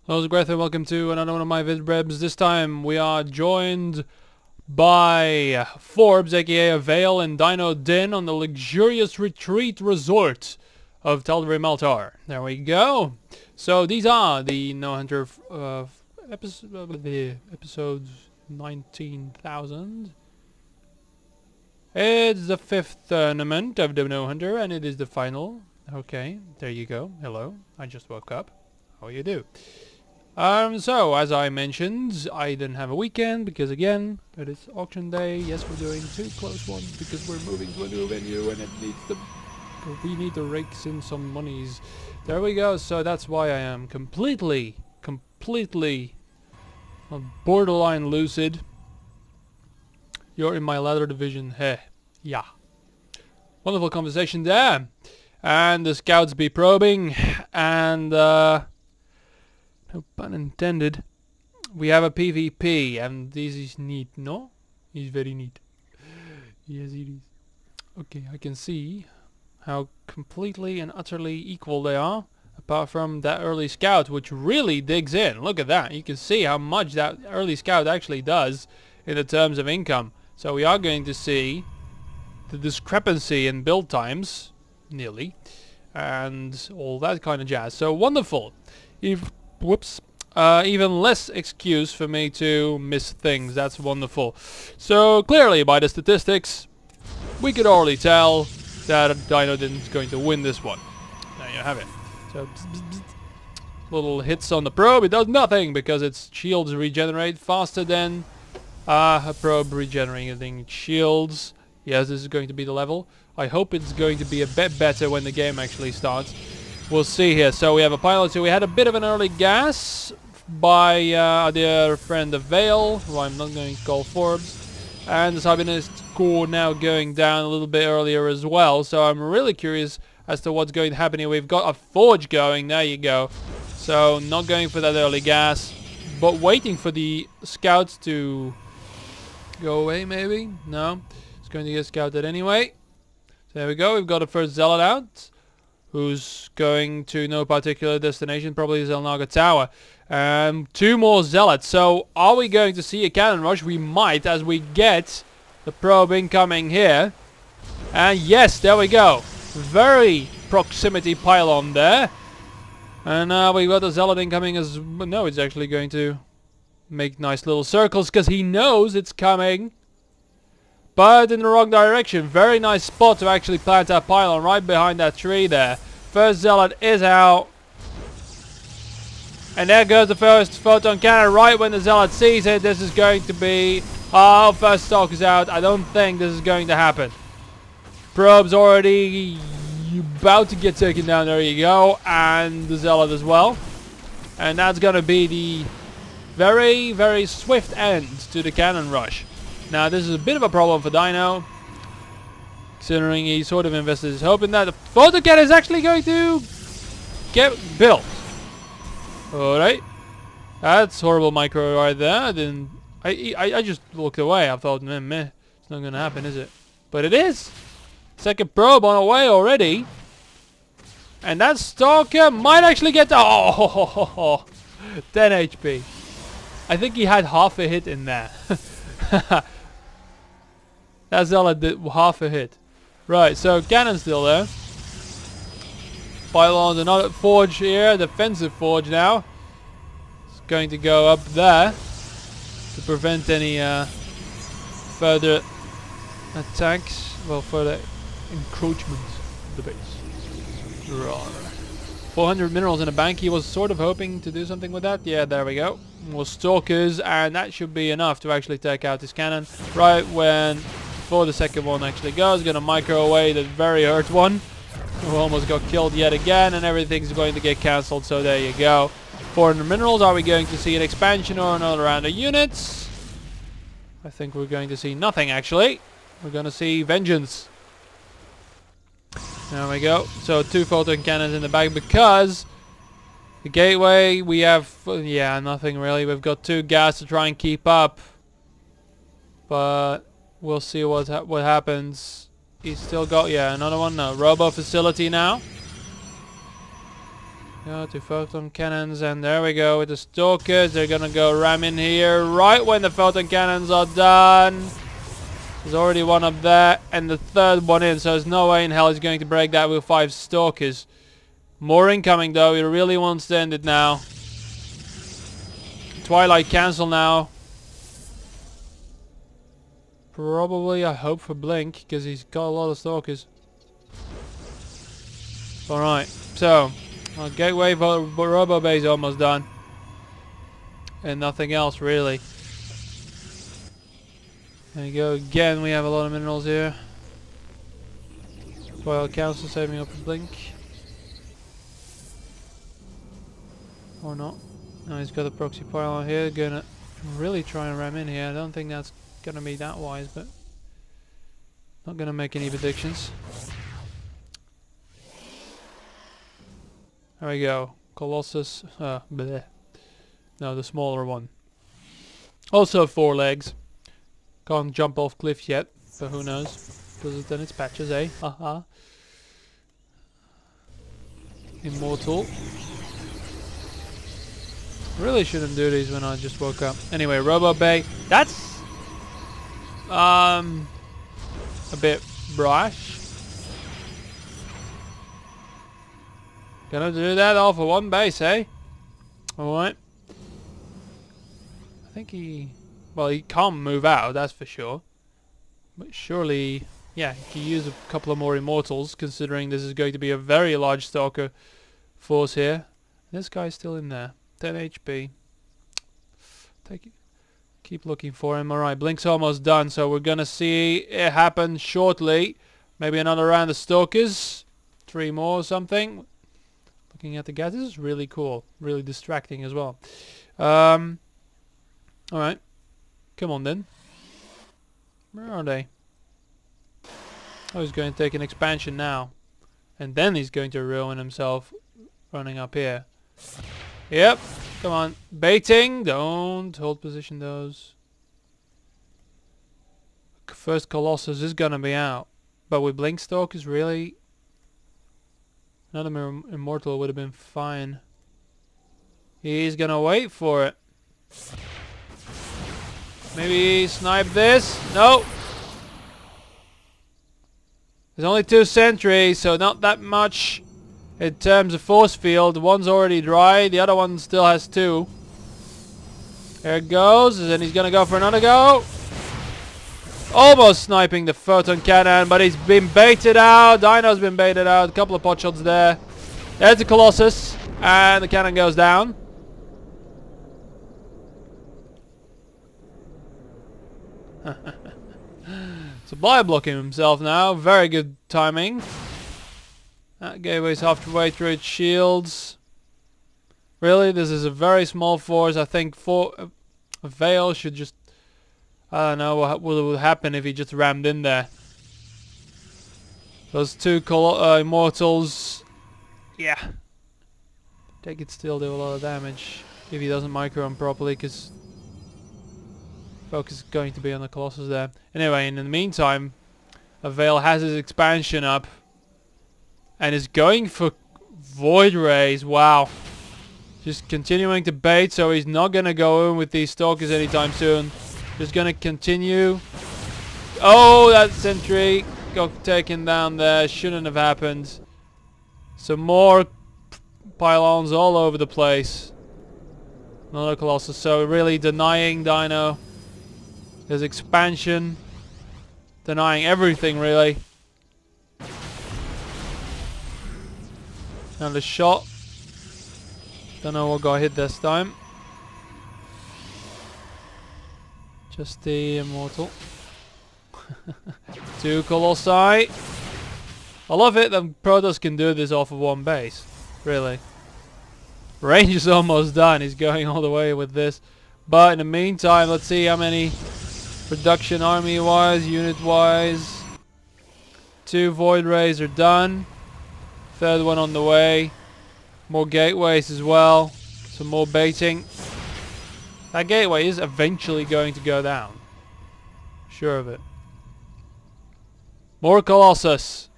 Hello, it's Greth and welcome to another one of my Vidreps. This time we are joined by Forbes, aka Avail, and DinoDin on the luxurious retreat resort of Tal'Dorei Maltar. There we go. So these are the No Hunter episodes 19,000. It's the 5th tournament of the No Hunter and it is the final. Okay, there you go. Hello, I just woke up. How you do? So, as I mentioned, I didn't have a weekend because, again, it is auction day. Yes, we're doing 2 close ones because we're moving to a new venue and it needs we need to rake in some monies. There we go. So that's why I am completely borderline lucid. You're in my ladder division. Heh. Yeah. Wonderful conversation there. And the scouts be probing and, no pun intended. We have a PvP and this is neat, no? It's very neat. Yes, it is. Okay, I can see how completely and utterly equal they are. Apart from that early scout, which really digs in. Look at that. You can see how much that early scout actually does in the terms of income. So we are going to see the discrepancy in build times, nearly, and all that kind of jazz. So wonderful. Whoops. Even less excuse for me to miss things. That's wonderful. So clearly by the statistics we could already tell that DinoDin is going to win this one. There you have it. So little hits on the probe. It does nothing because its shields regenerate faster than a probe regenerating shields. Yes, this is going to be the level. I hope it's going to be a bit better when the game actually starts. We'll see here. So we have a pilot. So we had a bit of an early gas by our dear friend Avail, who I'm not going to call Forbes. And the Sabinist core now going down a little bit earlier as well. So I'm really curious as to what's going to happen here. We've got a forge going. There you go. So not going for that early gas, but waiting for the scouts to go away maybe. No. It's going to get scouted anyway. So there we go. We've got a first zealot out, who's going to no particular destination, probably Zelnaga Tower. 2 more zealots. So are we going to see a cannon rush? We might, as we get the probe incoming here. And yes, there we go. Very proximity pylon there. And we got the zealot incoming as... No, it's actually going to make nice little circles because he knows it's coming. But in the wrong direction. Very nice spot to actually plant that pylon right behind that tree there. First zealot is out. And there goes the first photon cannon right when the zealot sees it. This is going to be... Oh, first stock is out. I don't think this is going to happen. Probe's already about to get taken down. There you go. And the zealot as well. And that's going to be the very, very swift end to the cannon rush. Now this is a bit of a problem for Dino, considering he sort of invested his hope in that. The photon cannon is actually going to get built. Alright. That's horrible micro right there. I just looked away. I thought, meh, it's not going to happen, is it? But it is. Second probe on the way already. And that Stalker might actually get... Oh, 10 HP. I think he had half a hit in there. That zealot did half a hit. Right, so cannon's still there. Pylons, another forge here, defensive forge now. It's going to go up there to prevent any further attacks, well, further encroachment of the base. Right. 400 minerals in the bank. He was sort of hoping to do something with that. Yeah, there we go. More stalkers, and that should be enough to actually take out this cannon. Right when before the second one actually goes, gonna micro away the very hurt one, who almost got killed yet again, and everything's going to get cancelled. So there you go. 400 minerals. Are we going to see an expansion or another round of units? I think we're going to see nothing actually. We're gonna see vengeance. There we go. So 2 photon cannons in the back because the gateway we have, yeah, nothing really. We've got 2 gas to try and keep up, but we'll see what happens. He's still got, yeah, another one. No, robo facility now. Go to photon cannons, and there we go with the stalkers. They're gonna go ram in here right when the photon cannons are done. There's already one up there, and the third one in, so there's no way in hell he's going to break that with 5 stalkers. More incoming though, he really wants to end it now. Twilight cancel now. Probably, I hope for Blink, because he's got a lot of stalkers. Alright, so, our gateway Robo Bay is almost done. And nothing else really. There you go again, we have a lot of minerals here. Twilight Council saving up for Blink. Or not. No, he's got a proxy pylon here, gonna really try and ram in here. I don't think that's gonna be that wise, but not gonna make any predictions. There we go. Colossus. Bleh. No, the smaller one. Also 4 legs. Can't jump off cliff yet, but who knows? Does it in its patches, eh? Haha. Immortal. Really shouldn't do these when I just woke up. Anyway, Robo Bay. That's a bit brash. Gonna do that all for 1 base, eh? Alright. I think well, he can't move out, that's for sure. But surely, yeah, he can use a couple of more Immortals, considering this is going to be a very large Stalker force here. This guy's still in there. 10 HP. Keep looking for him. Alright, Blink's almost done, so we're gonna see it happen shortly. Maybe another round of Stalkers. 3 more or something. Looking at the guys, this is really cool. Really distracting as well. Alright. Come on then. Where are they? Oh, he's going to take an expansion now. And then he's going to ruin himself running up here. Yep. Come on. Baiting. Don't hold position those. First Colossus is going to be out. But with Blink Stalkers, really... Another Immortal would have been fine. He's going to wait for it. Maybe snipe this. No. There's only 2 sentries, so not that much in terms of force field. One's already dry, the other one still has 2. There it goes, and he's gonna go for another go. Almost sniping the photon cannon, but he's been baited out. Dino's been baited out. A couple of pot shots there. There's the Colossus, and the cannon goes down. Supply blocking himself now. Very good timing. That gateway's halfway through its shields. Really, this is a very small force. I think Avail should just... I don't know what would happen if he just rammed in there. Those 2 Immortals... Yeah. They could still do a lot of damage if he doesn't micro him properly, because focus is going to be on the Colossus there. Anyway, in the meantime, Avail has his expansion up and is going for Void Rays. Wow. Just continuing to bait, so he's not going to go in with these Stalkers anytime soon. Just going to continue. Oh, that sentry got taken down there. Shouldn't have happened. Some more pylons all over the place. Another Colossus, so really denying Dino his expansion. Denying everything, really. Another shot. Don't know what got hit this time. Just the Immortal. 2 Colossi. I love it that Protoss can do this off of 1 base. Really. Range is almost done. He's going all the way with this. But in the meantime, let's see how many production army-wise, unit-wise. 2 Void Rays are done. 3rd one on the way. More gateways as well. Some more baiting. That gateway is eventually going to go down. Sure of it. More Colossus.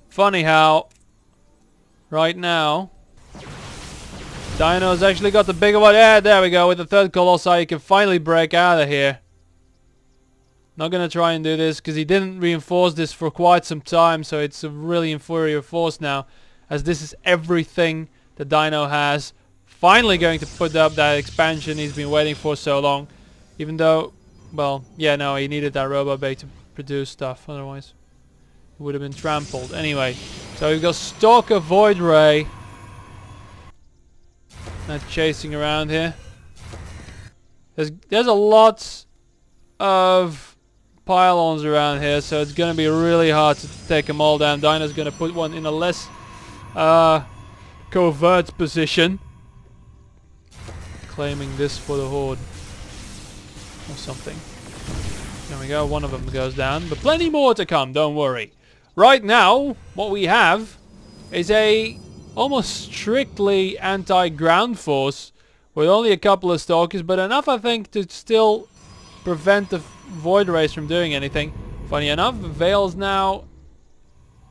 Funny how right now. Dino's actually got the bigger one. Yeah, there we go. With the third Colossi, he can finally break out of here. Not gonna try and do this because he didn't reinforce this for quite some time, so it's a really inferior force now, as this is everything the Dino has. Finally going to put up that expansion he's been waiting for so long, even though, well, yeah, no, he needed that robot bay to produce stuff, otherwise it would have been trampled. Anyway, so we've got Stalker Void Ray not chasing around here. There's a lot of pylons around here, so it's gonna be really hard to take them all down. Dino's gonna put one in a less covert position, claiming this for the Horde or something. There we go, one of them goes down, but plenty more to come, don't worry. Right now, what we have is a almost strictly anti-ground force with only a couple of Stalkers, but enough, I think, to still prevent the Void Rays from doing anything. Funny enough, Avail's now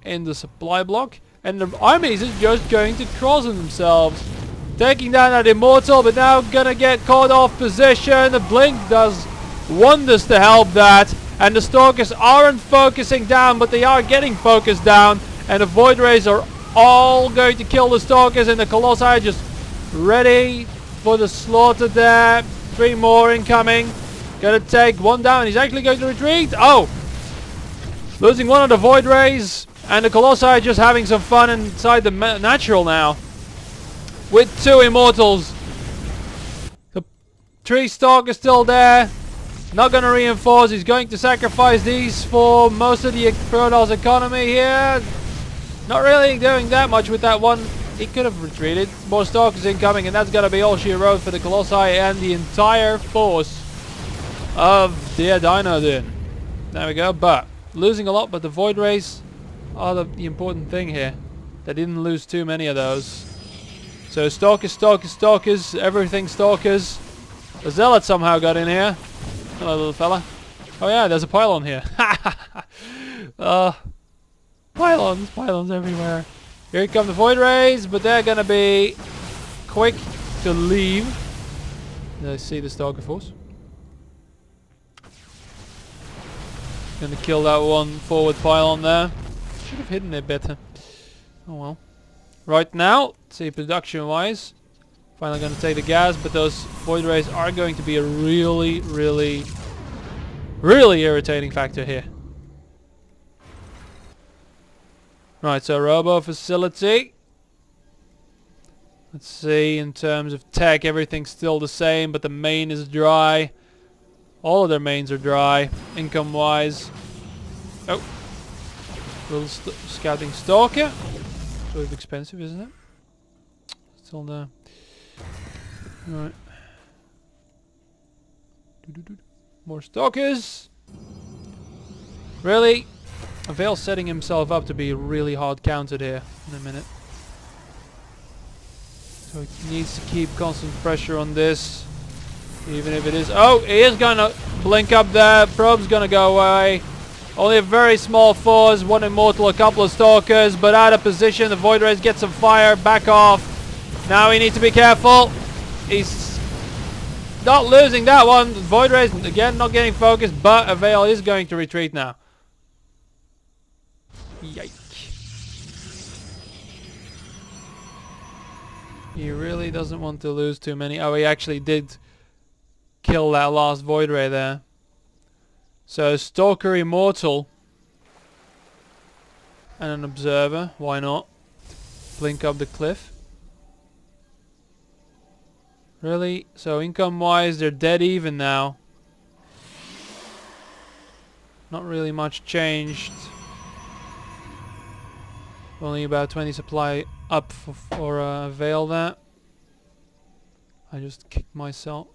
in the supply block, and the armies are just going to cross on themselves. Taking down that Immortal, but now gonna get caught off position. The Blink does wonders to help that, and the Stalkers aren't focusing down, but they are getting focused down, and the Void Rays are all going to kill the Stalkers, and the Colossi are just ready for the slaughter there. 3 more incoming. Gonna take one down. He's actually going to retreat. Oh! Losing one of the Void Rays, and the Colossi are just having some fun inside the natural now. With 2 Immortals. The 3 Stalkers still there. Not going to reinforce. He's going to sacrifice these for most of the Protoss economy here. Not really doing that much with that one. He could have retreated. More Stalkers incoming, and that's going to be all she wrote for the Colossi and the entire force of the DinoDin. There we go. But losing a lot, but the Void Rays are the important thing here. They didn't lose too many of those. So Stalkers, Stalkers, Stalkers, everything Stalkers. The Zealot somehow got in here. Hello, little fella. Oh yeah, there's a pylon here. Pylons, pylons everywhere. Here come the Void Rays, but they're gonna be quick to leave. I see the Stalker force. Gonna kill that one forward pylon there. Should have hidden it better. Oh well. Right now, let's see, production wise, finally gonna take the gas, but those Void Rays are going to be a really, really, really irritating factor here. Right, so Robo facility. Let's see, in terms of tech, everything's still the same, but the main is dry. All of their mains are dry, income wise. Oh, little scouting Stalker. Sort of expensive, isn't it? Still there. Alright. More Stalkers. Really? Avail setting himself up to be really hard countered here in a minute. So he needs to keep constant pressure on this. Even if it is... Oh, he is gonna blink up there. Probe's gonna go away. Only a very small force. 1 Immortal, a couple of Stalkers, but out of position. The Void Rays get some fire. Back off. Now we need to be careful. He's not losing that one. The Void Rays, again, not getting focused, but Avail is going to retreat now. Yike. He really doesn't want to lose too many. Oh, he actually did kill that last Void Ray there. So Stalker Immortal and an Observer, why not? Blink up the cliff. Really? So income wise they're dead even now. Not really much changed. Only about 20 supply up for Avail there. I just kicked myself.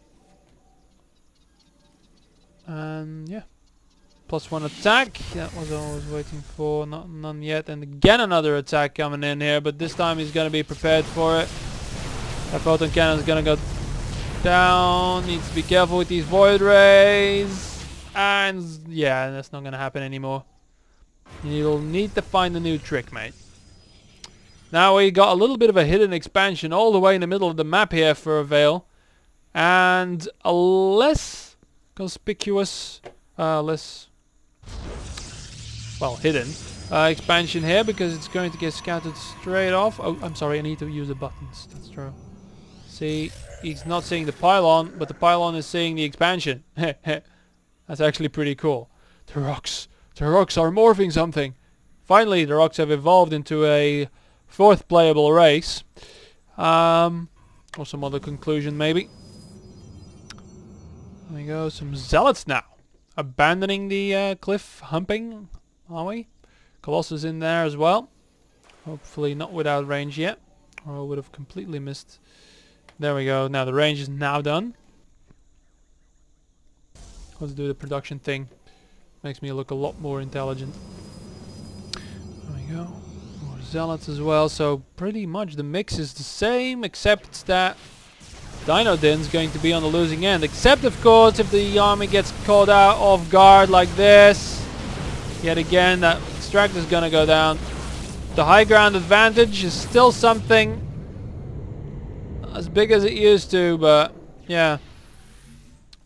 And yeah. +1 attack. That was what I was waiting for. None yet. And again another attack coming in here. But this time he's going to be prepared for it. That photon cannon is going to go down. Needs to be careful with these Void Rays. And yeah, that's not going to happen anymore. You'll need to find a new trick, mate. Now we got a little bit of a hidden expansion all the way in the middle of the map here for Avail. And a less conspicuous, less, well, hidden expansion here because it's going to get scouted straight off. Oh, I'm sorry, I need to use the buttons. That's true. See, he's not seeing the pylon, but the pylon is seeing the expansion. That's actually pretty cool. The rocks are morphing something. Finally, the rocks have evolved into a fourth playable race. Or some other conclusion, maybe. There we go, some zealots now. Abandoning the cliff humping, are we? Colossus in there as well. Hopefully not without range yet, or I would have completely missed. There we go, now the range is now done. Let's do the production thing. Makes me look a lot more intelligent. There we go. More zealots as well, so pretty much the mix is the same, except that DinoDin is going to be on the losing end. Except, of course, if the army gets caught out off guard like this. Yet again, that extractor is going to go down. The high ground advantage is still something as big as it used to, but yeah.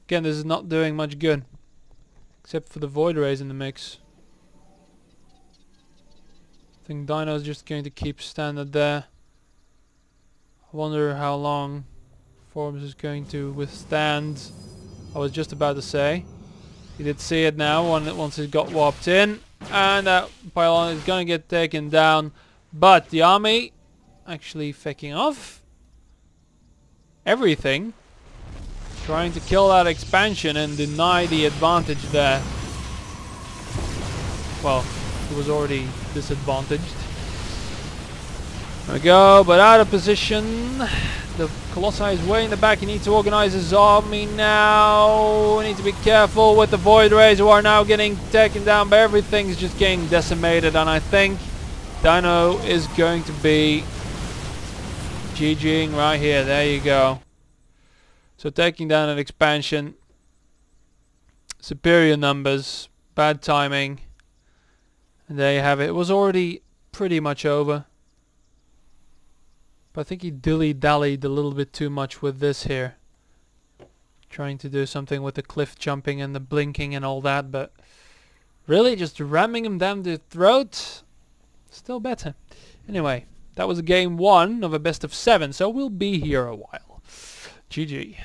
Again, this is not doing much good. Except for the void rays in the mix. I think Dino is just going to keep standard there. I wonder how long Forms is going to withstand. I was just about to say. You did see it now once it got warped in. And that pylon is going to get taken down. But the army actually faking off everything. Trying to kill that expansion and deny the advantage there. Well, it was already disadvantaged. There we go, but out of position. The Colossi is way in the back. He needs to organize his army now. We need to be careful with the Void Rays who are now getting taken down, but everything's just getting decimated. And I think Dino is going to be GGing right here. There you go. So taking down an expansion. Superior numbers. Bad timing. And there you have it. It was already pretty much over. But I think he dilly-dallied a little bit too much with this here. Trying to do something with the cliff jumping and the blinking and all that, but really just ramming him down the throat, still better. Anyway, that was game 1 of a best of 7, so we'll be here a while. GG.